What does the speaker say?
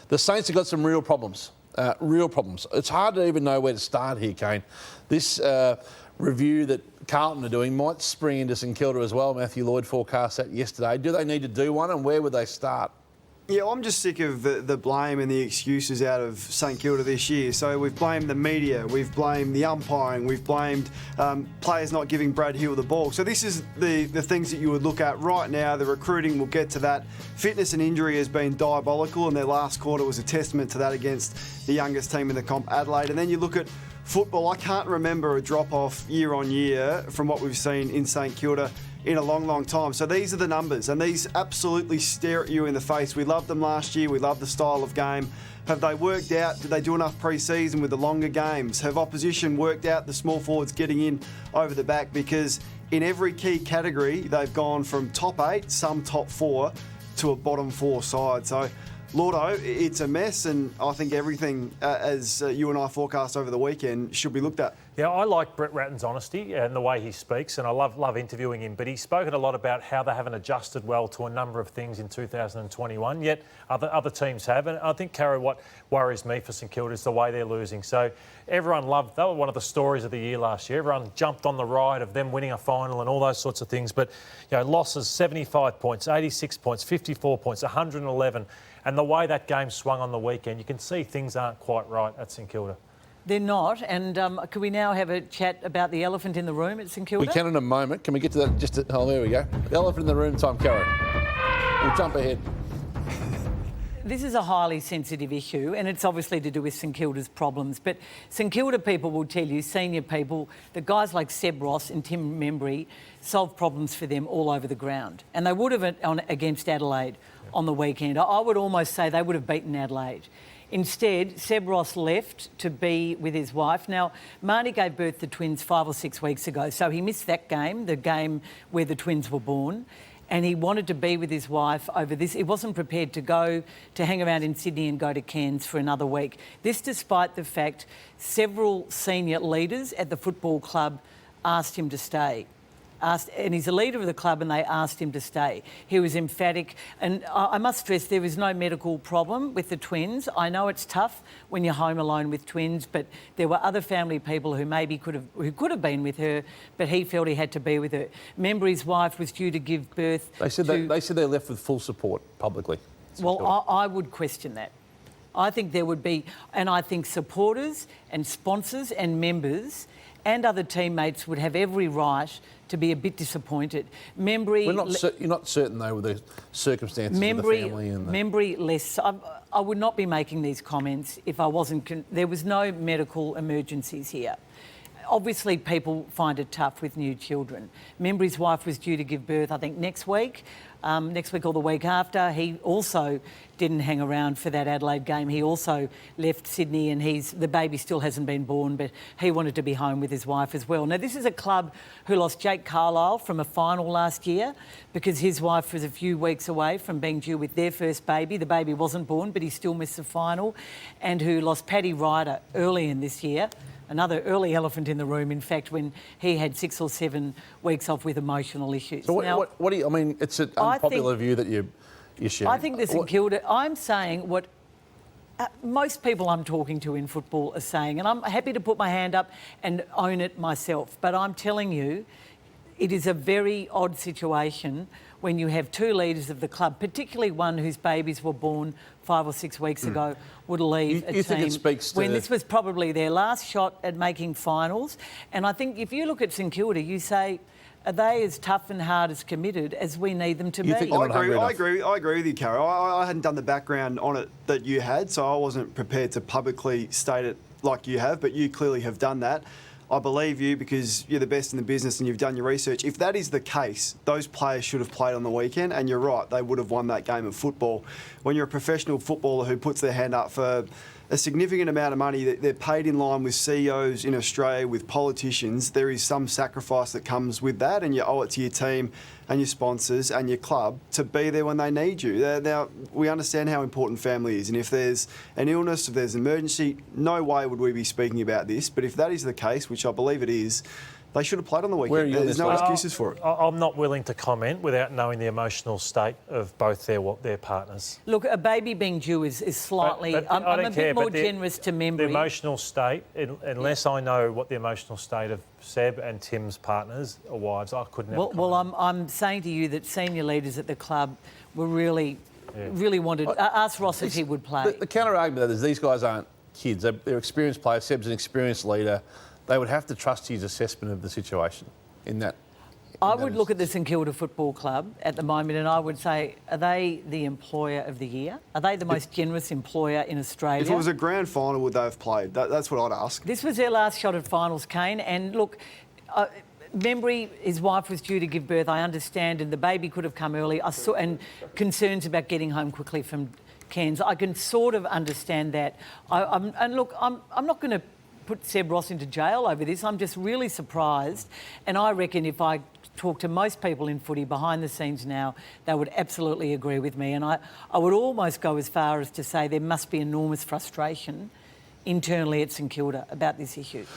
The Saints have got some real problems. Real problems. It's hard to even know where to start here, Kane. This review that Carlton are doing might spring into St Kilda as well. Matthew Lloyd forecast that yesterday. Do they need to do one, and where would they start? Yeah, I'm just sick of the blame and the excuses out of St Kilda this year. So we've blamed the media, we've blamed the umpiring, we've blamed players not giving Brad Hill the ball. So this is the things that you would look at right now. The recruiting, we'll get to that. Fitness and injury has been diabolical, and their last quarter was a testament to that against the youngest team in the comp, Adelaide. And then you look at football. I can't remember a drop-off year on year from what we've seen in St Kilda in a long, long time. So these are the numbers, and these absolutely stare at you in the face. We loved them last year. We loved the style of game. Have they worked out? Did they do enough pre-season with the longer games? Have opposition worked out the small forwards getting in over the back? Because in every key category, they've gone from top 8, some top 4, to a bottom 4 side. So, Lordo, it's a mess, and I think everything, as you and I forecast over the weekend, should be looked at. Yeah, I like Brett Ratton's honesty and the way he speaks, and I love interviewing him. But he's spoken a lot about how they haven't adjusted well to a number of things in 2021, yet other teams have. And I think, Caro, what worries me for St Kilda is the way they're losing. So everyone loved, that was one of the stories of the year last year. Everyone jumped on the ride of them winning a final and all those sorts of things. But, you know, losses, 75 points, 86 points, 54 points, 111. And the way that game swung on the weekend, you can see things aren't quite right at St Kilda. They're not. And can we now have a chat about the elephant in the room at St Kilda? We can in a moment. Can we get to that? Oh, there we go. The elephant in the room time, Caro. We'll jump ahead. This is a highly sensitive issue, and it's obviously to do with St Kilda's problems. But St Kilda people will tell you, senior people, that guys like Seb Ross and Tim Membry solve problems for them all over the ground. And they would have against Adelaide on the weekend. I would almost say they would have beaten Adelaide. Instead, Seb Ross left to be with his wife. Now, Marnie gave birth to twins 5 or 6 weeks ago, so he missed that game, the game where the twins were born. And he wanted to be with his wife over this. He wasn't prepared to go to hang around in Sydney and go to Cairns for another week. This despite the fact several senior leaders at the football club asked him to stay. And he's a leader of the club, and they asked him to stay. He was emphatic. And I must stress, there is no medical problem with the twins. I know it's tough when you're home alone with twins, but there were other family people who maybe could have been with her, but he felt he had to be with her. Membry's wife was due to give birth. They said they left with full support publicly. Well, I would question that. I think there would be, and I think supporters and sponsors and members and other teammates would have every right to be a bit disappointed. Membry... You're not certain, though, with the circumstances of the family and Membry less... I would not be making these comments if I wasn't... There was no medical emergencies here. Obviously, people find it tough with new children. Membry's wife was due to give birth, I think, next week or the week after. He also didn't hang around for that Adelaide game. He also left Sydney, and the baby still hasn't been born, but he wanted to be home with his wife as well. Now, this is a club who lost Jake Carlisle from a final last year because his wife was a few weeks away from being due with their first baby. The baby wasn't born, but he still missed the final, and who lost Paddy Ryder early in this year. Another early elephant in the room, in fact, when he had 6 or 7 weeks off with emotional issues. So what do you... I mean, it's an unpopular view that you share. I think this in Kilda... I'm saying what most people I'm talking to in football are saying, and I'm happy to put my hand up and own it myself, but I'm telling you, it is a very odd situation when you have 2 leaders of the club, particularly one whose babies were born 5 or 6 weeks ago, would leave a team think it speaks to... when this was probably their last shot at making finals. And I think if you look at St Kilda, you say, are they as tough and hard as committed as we need them to be? I agree with you, Caro. I hadn't done the background on it that you had, so I wasn't prepared to publicly state it like you have, but you clearly have done that. I believe you because you're the best in the business and you've done your research. If that is the case, those players should have played on the weekend, and you're right, they would have won that game of football. When you're a professional footballer who puts their hand up for a significant amount of money, they're paid in line with CEOs in Australia, with politicians, there is some sacrifice that comes with that, and you owe it to your team and your sponsors and your club to be there when they need you. Now, we understand how important family is, and if there's an illness, if there's an emergency, no way would we be speaking about this. But if that is the case, which I believe it is, They should have played on the Where are weekend. you on There's this, no Lee? excuses for it. I'm not willing to comment without knowing the emotional state of both their partners. Look, a baby being due is slightly... But I'm I don't a care, bit more but the- generous to The memory. emotional state, unless I know what the emotional state of Seb and Tim's partners or wives, I could never Well, comment. I'm saying to you that senior leaders at the club were really wanted... ask Ross if he would play. The counter argument to that is these guys aren't kids. They're experienced players. Seb's an experienced leader. They would have to trust his assessment of the situation in that. I would look at the St Kilda Football Club at the moment and I would say, are they the employer of the year? Are they the most generous employer in Australia? If it was a grand final, would they have played? That's what I'd ask. This was their last shot at finals, Kane, and look... Membry, his wife was due to give birth, I understand, and the baby could have come early. And concerns about getting home quickly from Cairns. I can sort of understand that. I'm not going to put Seb Ross into jail over this. I'm just really surprised. And I reckon if I talk to most people in footy behind the scenes now, they would absolutely agree with me. And I would almost go as far as to say there must be enormous frustration internally at St Kilda about this issue.